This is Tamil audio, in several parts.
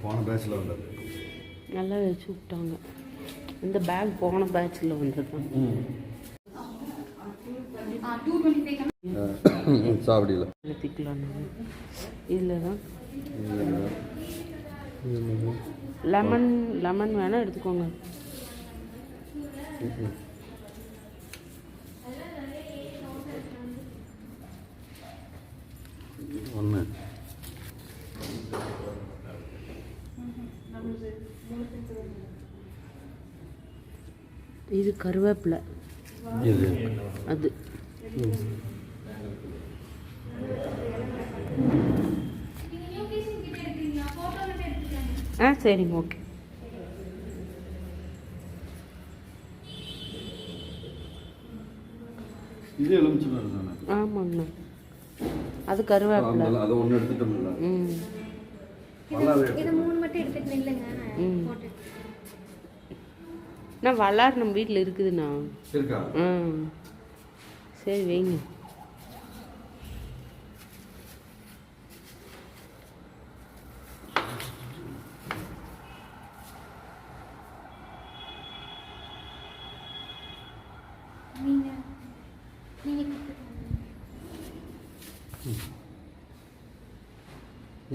போன பேட்சில் வந்தது நல்லா வச்சு விட்டாங்க. இந்த பேக் போன பேட்சில் வந்தது. சாப்பிடல எடுத்துக்கலாம். இதில் தான் லெமன் வேணால் எடுத்துக்கோங்க. ஒன்று இது கருவேப்பிலை. இது அது சரிங்க, ஓகே. இது எலுமிச்சம்பழம் தானே? ஆமாங்கண்ணா, அது கருவேப்பிலை. அது ஒன்று எடுத்துட்டோம்ல. இது 3 மட்டும் எடுத்துட்டு நில்லுங்க. நான் வல்லார் நம்ம வீட்டில் இருக்குதுண்ணா. இருக்கா? சரி வைங்க.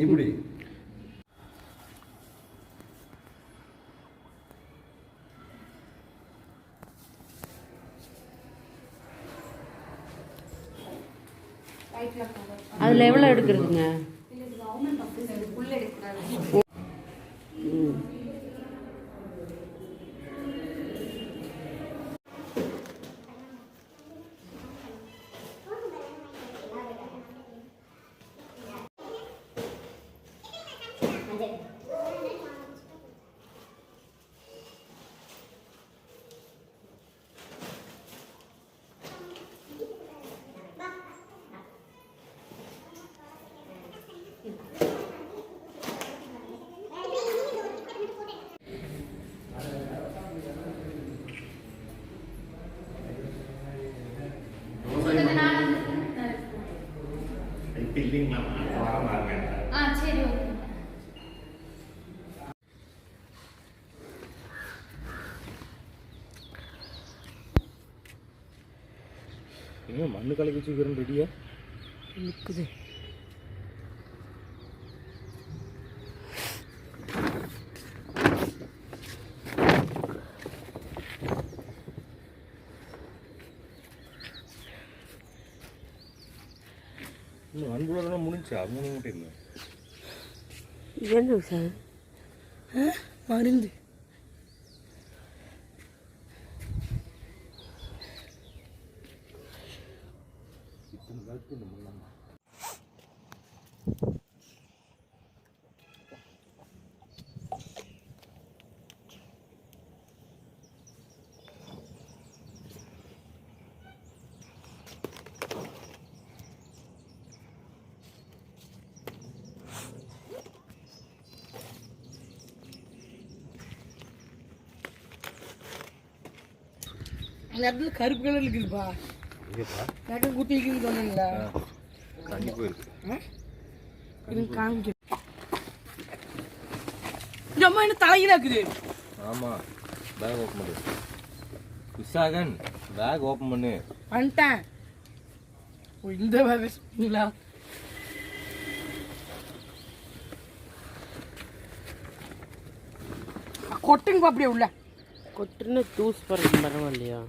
இப்படி அதில் எவ்வளோ எடுக்கிறதுங்க? என்ன மண்ணு கலக்கி வச்சுக்கிறேன் ரெடியா நிற்குது. இன்னும் அன்புலாம் முடிஞ்சா 3 மூட்டை இல்லை. என்ன சார் மருந்து? அந்த இடத்துல கருப்பு கலர் இருக்குதுப்பா. நகை குத்தி இருக்குன்னு சொன்னீங்களா? தண்ணி போயிருக்கு. காமிக்க அம்மா என்ன தலையில இருக்குது. ஆமாம், பேக் ஓப்பன் பண்ணு விசாகன், பேக் ஓப்பன் பண்ணு. பண்ணிட்டேன். இந்த பேக் சொன்னீங்களா? கொட்டுங்கப்பா அப்படியே உள்ள. கொட்டுன்னு தூஸ் பறக்க பரவாயில்லையா?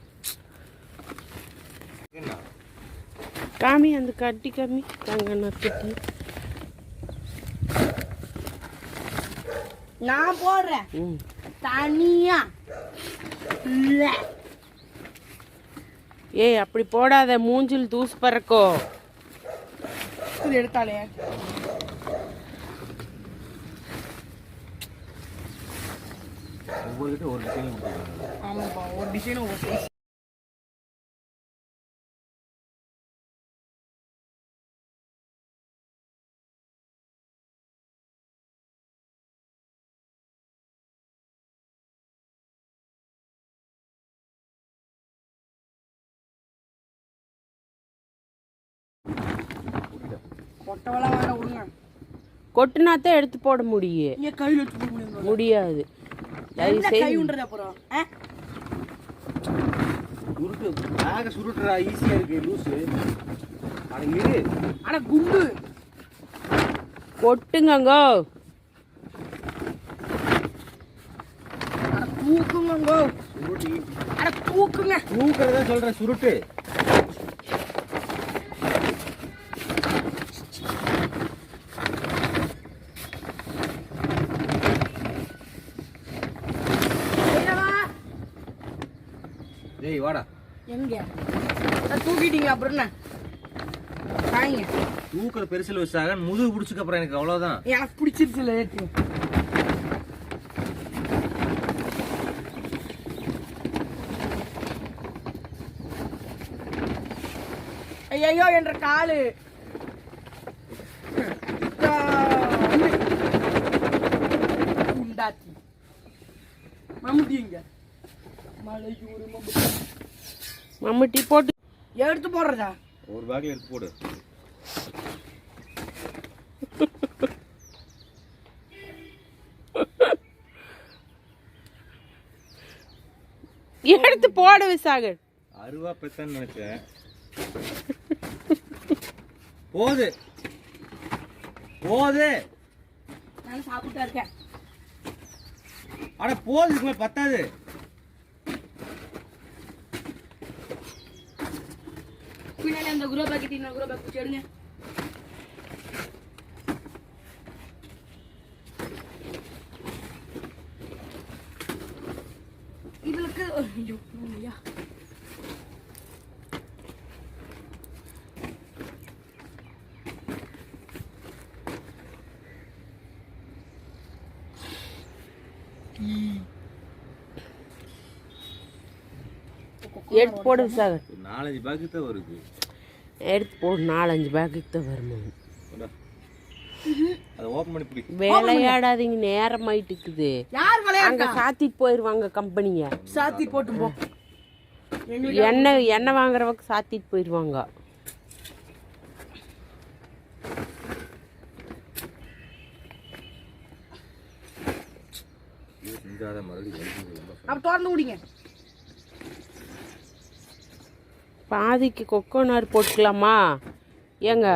காமி அந்த கட்டி காமி தாங்க நக்கட்டி. நான் போடுறேன் தனியா. ஏய் அப்படி போடாத, மூஞ்சில் தூஸ் பறக்கோ. எடுத்தாலே ஒவ்வொருக்கிட்ட ஒரு டிசைன் கொடுத்துருக்காங்க. ஆமாப்பா, ஒரு டிசைனும் ஒரு சைஸ். கொட்டவெல்லாம் வேண்டாம், விடுங்க. கொட்டுனாத்தான் எடுத்து போட முடியும். இங்க கையில் வச்சு போட முடியாது. என்ன கை உண்டுறது அப்புறம்? சுருட்டு பேக சுருட்டுறா, ஈஸியாக இருக்கு லூஸு. ஆனால் இரு, ஆனால் குண்டு கொட்டுங்கங்க. தூக்குங்க. சுருட்டி அட தூக்குங்க. தூக்குறதா சொல்கிறேன், சுருட்டு. டேய் வாடா. எங்க தூக்கிட்டீங்க அப்புறம் என்ன காய்ங்க? தூக்குற பெருசில் வச்சாக முதுகு பிடிச்சிக்க அப்புறம் எனக்கு அவ்வளோதான். எனக்கு பிடிச்சிருச்சு இல்லை ஏற்று. ஐயோ என்ற காலு உண்டாச்சி. மம்முட்டிங்க மலையூர் மம்முட்டி போட்டு எடுத்து போடுறதா? ஒரு பேக்கில் எடுத்து போடு. எடுத்து போட விசாகன். அருவா பெத்தன்னு நினைச்சேன். போது போது, நான் சாப்பிட்டா இருக்கேன். ஆனா போது, இதுக்கு மேல பத்தாது. பின்னாடி அந்த குரோ பேக்கெட் இன்னொரு குரோ பேக்கெட் எடுங்க. இதுக்கு ஐயோ ஐயா எடுத்து போடு விசாகன். 4-5 பேக்கு தான் வருது. எடுத்து போடு, 4-5 பேக்குக்கு தான் வருமா? அதை ஓப்பன் பண்ணி பிடி. விளையாடாதீங்க, நேரம் ஆயிட்டு இருக்குது. யார் விளையாடுங்க? அங்க சாத்திட்டு போயிருவாங்க கம்பெனிங்க. சாத்தி போட்டு போ. எண்ணெய் வாங்குறவங்க சாத்திட்டு போயிருவாங்க. அப்ப திறந்து விடுங்க. பாதிக்கு கொக்கோனார் போட்டுக்கலாமா ஏங்க?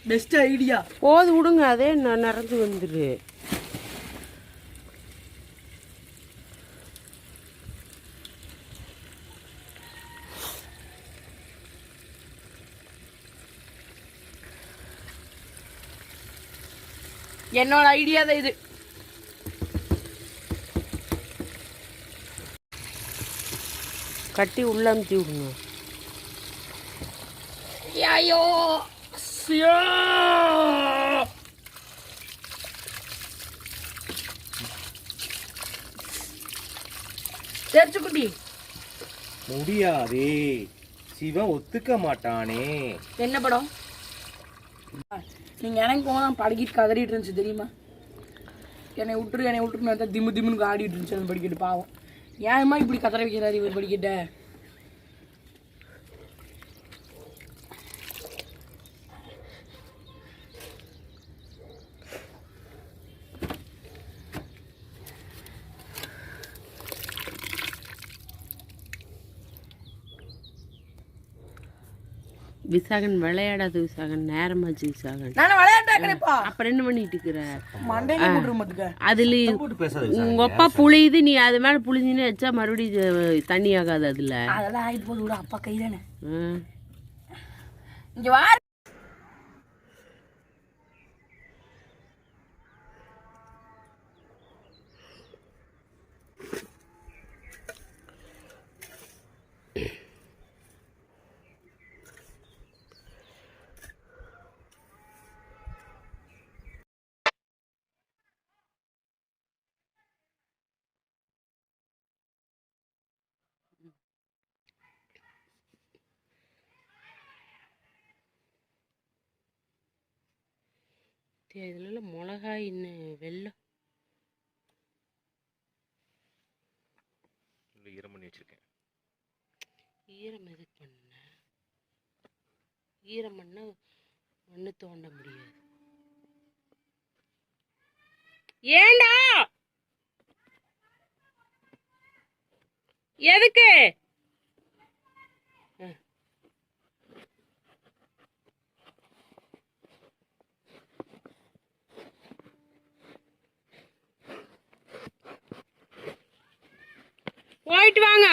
Best idea. போது விடுங்க, அதே நிறைஞ்சு வந்துரு. என்னோட ஐடியா தான் இது. கட்டி உள்ள அமுத்தி விடுங்க. ஐயோ தெரிச்சுக்குட்டி முடியாதே, சிவன் ஒத்துக்க மாட்டானே. என்ன படம்? நீங்க எனக்கு போனா படிக்கிட்டு கதறிட்டு இருந்துச்சு தெரியுமா? என்னை விட்டுரு திம்மு திம்முன்னு ஆடிட்டு இருந்துச்சு அந்த படிக்கிட்டு. பாவம், ஏன்மா இப்படி கதற வைக்கிறாரு இவர் படிக்கிட்ட? விசாகன் விளையாடாது விசாகன், நேரமாச்சு விசாகன். நான் விளையாட்டா அப்புறம் என்ன பண்ணிட்டு இருக்கிற? மண்டையில போட்டுருமாட்டுக்க. அதுல உங்க அப்பா புளியுது, நீ அது மேல புளிஞ்சுன்னு வச்சா மறுபடியும் தண்ணி ஆகாது அதுல. அதெல்லாம் ஆயிட்டு போது விட, அப்பா கை தானே. இங்க வா. இதுல மிளகாய் வெல்லம் ஈரம் பண்ணி வச்சிருக்கேன். ஈரம் எதுக்கு பண்ண? ஈரம் பண்ண ஒன்று தோண்ட முடியாது. ஏண்டா எதுக்கு? போயிட்டு வாங்க.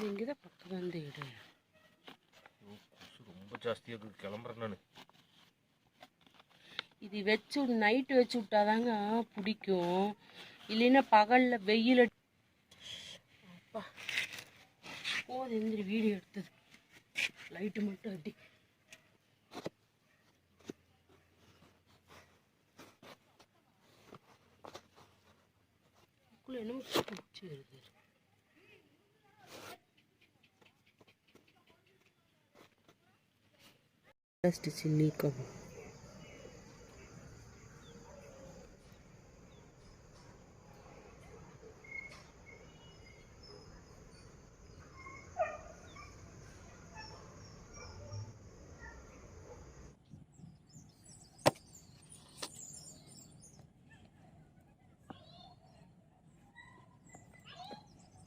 இங்கதான் பக்கம் வந்து இடம். ரொம்ப ஜாஸ்தியாக இருக்குது. கிளம்புறேன் நான். இது வச்சு நைட்டு வச்சு விட்டாதாங்க பிடிக்கும். இல்லைன்னா பகல்ல வெயில். அப்பா போது எந்திரி வீடியோ எடுத்தது. லைட்டு மட்டும் அடி. என்னமோ பிடிச்சி வருது. Just chilli come.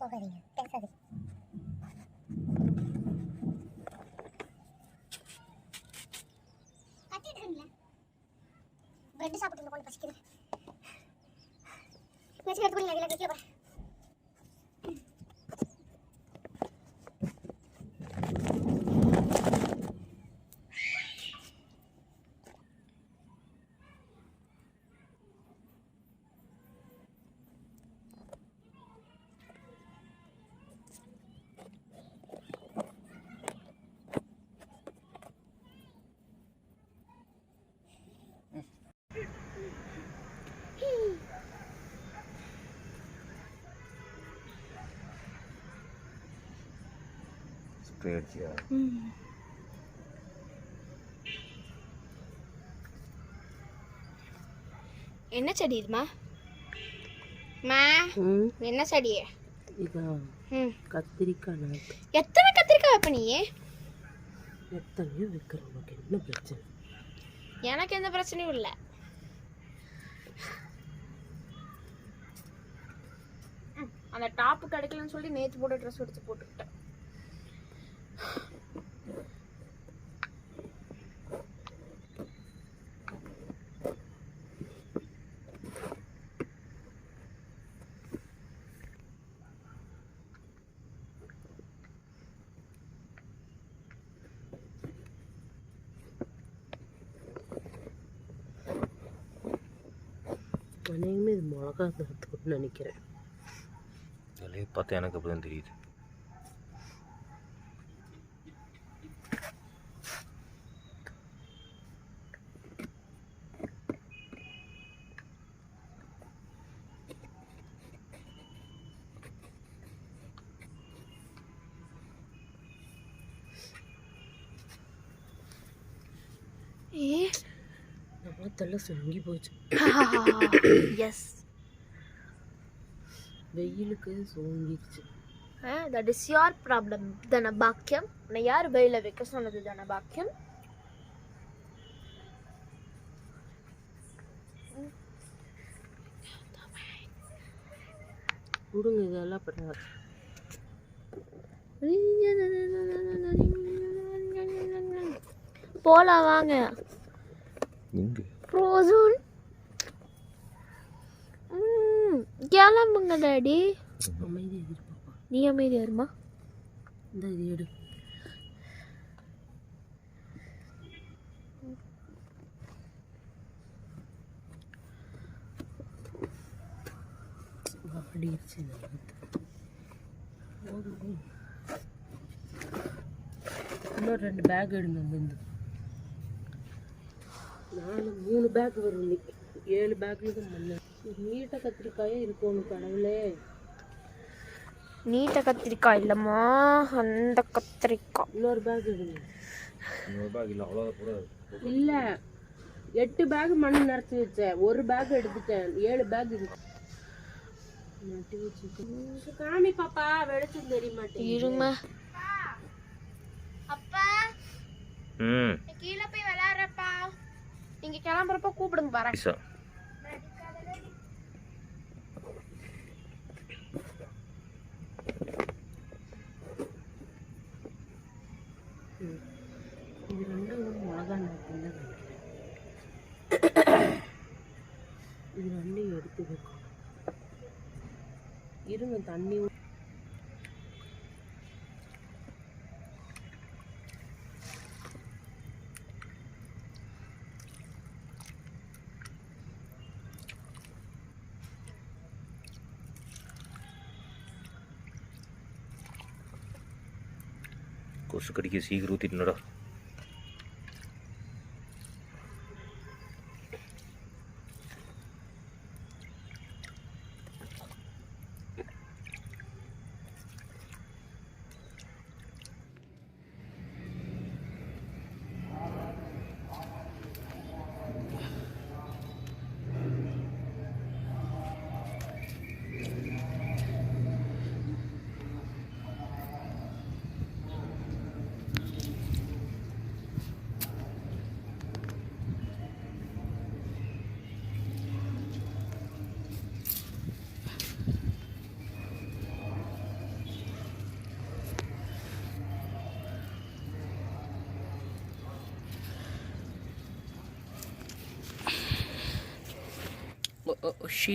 போகாதீங்க, பேசாதீங்க. பிரெட் சாப்பிட்டு போன பசிக்குது. மெச்சு எடுத்து போய் நான் கீழே போறேன். என்ன செடி இதுமா? என்ன செடி? கத்திரிக்காய் நாட்டு. எத்தனை கத்திரிக்காய் வைப்ப நீ? எத்தனையோ வைக்கிறோம். உனக்கு என்ன பிரச்சனை? எனக்கு எந்த பிரச்சனையும் இல்லை. அந்த டாப்பு கிடைக்கலன்னு சொல்லி நேற்று போட்ட ட்ரெஸ் எடுத்து போட்டுக்கிட்டேன். அநேகமே இது மிளகா தூள்னு நினைக்கிறேன். இலையை பார்த்தா எனக்கு அப்படி தான் தெரியுது. நம்மத்தெல்லாம் சொங்கி போச்சு. எஸ், வெயிலுக்கு சோங்கிடுச்சு. That is your problem Dhanabakkiyam. உன்னை யார் வெயில வைக்க சொன்னது தனபாக்கியம்? கொடுங்க இதெல்லாம் பண்ண. போலாம் வாங்க. ஃப்ரோசன் கிளம்புங்க டாடி. அமைதி எதிர்பார்ப்பா. நீ அமைதியா இருமா. இந்த இது எடு. அடிச்சு இன்னும் 2 பேக் எடுங்க வந்து 3 பேக் வரும் இன்னைக்கு 7 பேக்ல தான் பண்ணேன். நீட்ட கத்திரிக்காயே இருக்கணும் கடவுளே. நீட்ட கத்திரிக்காய் இல்லைம்மா, அந்த கத்திரிக்காய். இன்னொரு பேக் எடுங்க. இல்லை அவ்வளோ கூட இல்ல 8 பேக் மண் நிறச்சி வச்சேன், ஒரு பேக் எடுத்துட்டேன், 7 பேக் இருக்கு. காமி பாப்பா வெளிச்சம் தெரிய மாட்டேன். இருமா அப்பா, கீழே போய் விளையாடுறப்பா, நீங்க கிளம்புறப்ப கூப்பிடுங்க பாரு. இது 2 மிளகா நாட்டு இது 2 எடுத்து வைக்கும். இருங்க தண்ணி கொசு கடிக்க சீக்கிரம் ஊற்றிட்டுனடா. she